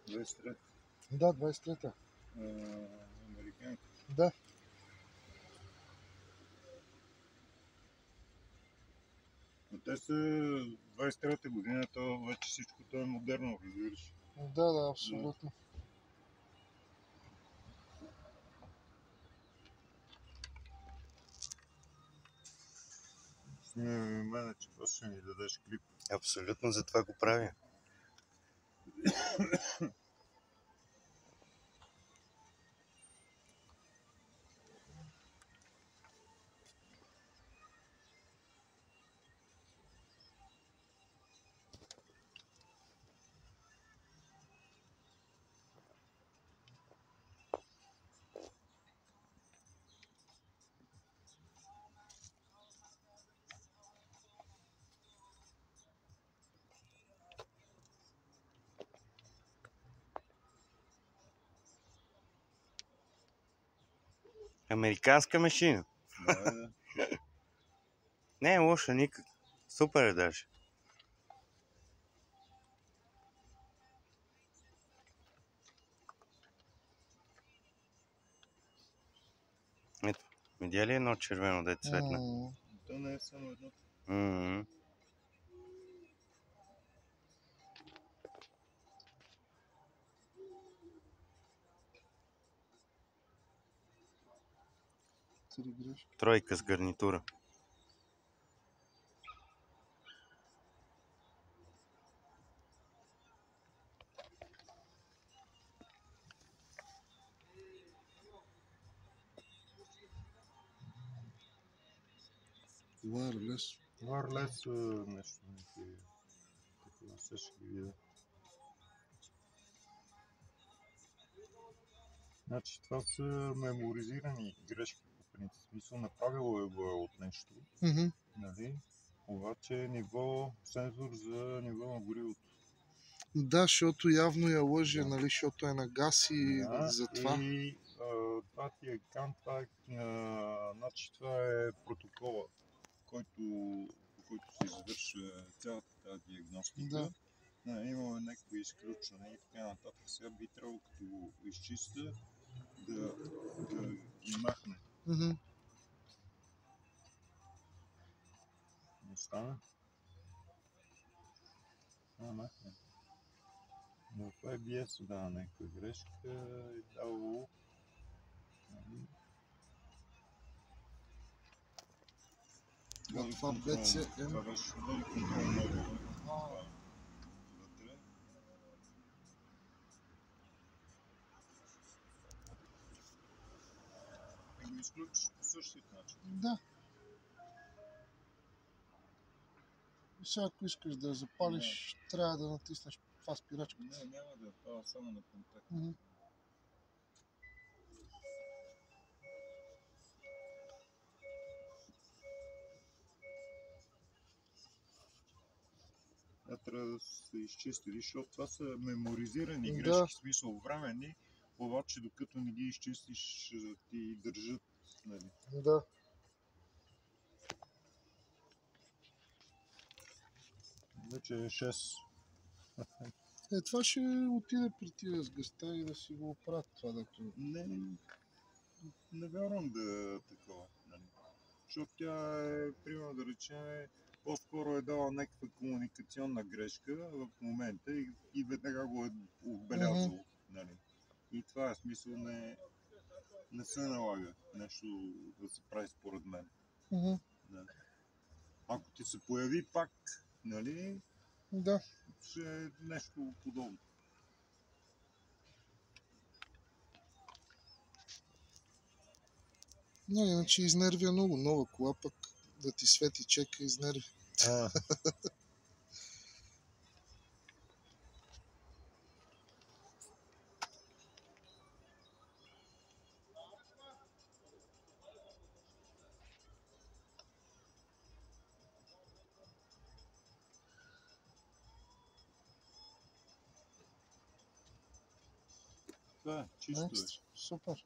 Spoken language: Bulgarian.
23. Да, 23-та. Американка. Да. Но те са 23-та година, то вече всичко това е модерно, разбираш. Да, абсолютно. Снимаме мене, че после ще ми дадеш клип. Абсолютно, затова го правя. Американска машина. Да. Не е лоша никак. Супер е даже. Ето, видя ли едно червено, де е цветна? То не е само едно. Тройка с гарнитура. Wireless нещо. Такова се ще ги видя. Значи това са меморизирани грешки по принцип. Смисъл направило го от нещо. Нали? Обаче ниво сензор за ниво на горивото. Да, защото явно я лъже, нали, защото е на газ и затова. И това ти е контакт, значи това е протокола, по който се извършва цялата тази диагностика. Имаме някакво изключване и така нататък. Сега би трябвало като го изчиста да ги махне. Не стана? Махне. Но това е BS дава някаква грешка и дало. Това BCM. Това беше дали контрол модул. И го изключиш по същия начин. Да. И сега ако искаш да я запалиш, трябва да натиснеш това спирачката. Не, няма да пала само на контакт. Трябва да се изчисти, защото това са меморизирани грешки, в смисъл временни, обаче докато не ги изчистиш, ти държат. Нали? Да. Вече е 6. Това ще отиде при тия с гъста и да си го оправят това, дето... Не вярвам да такова. Нали? Защото тя е, примерно да речем, по-скоро е дала някаква комуникационна грешка в момента и веднага го е отбелязал. Нали? И това е смисъл, не се налага нещо да се прави според мен. Да. Ако ти се появи пак, нали, ще е нещо подобно. Не, иначе изнервя много. Нова кола, пък да ти свети чека изнерви. Да, чисто е. Супер.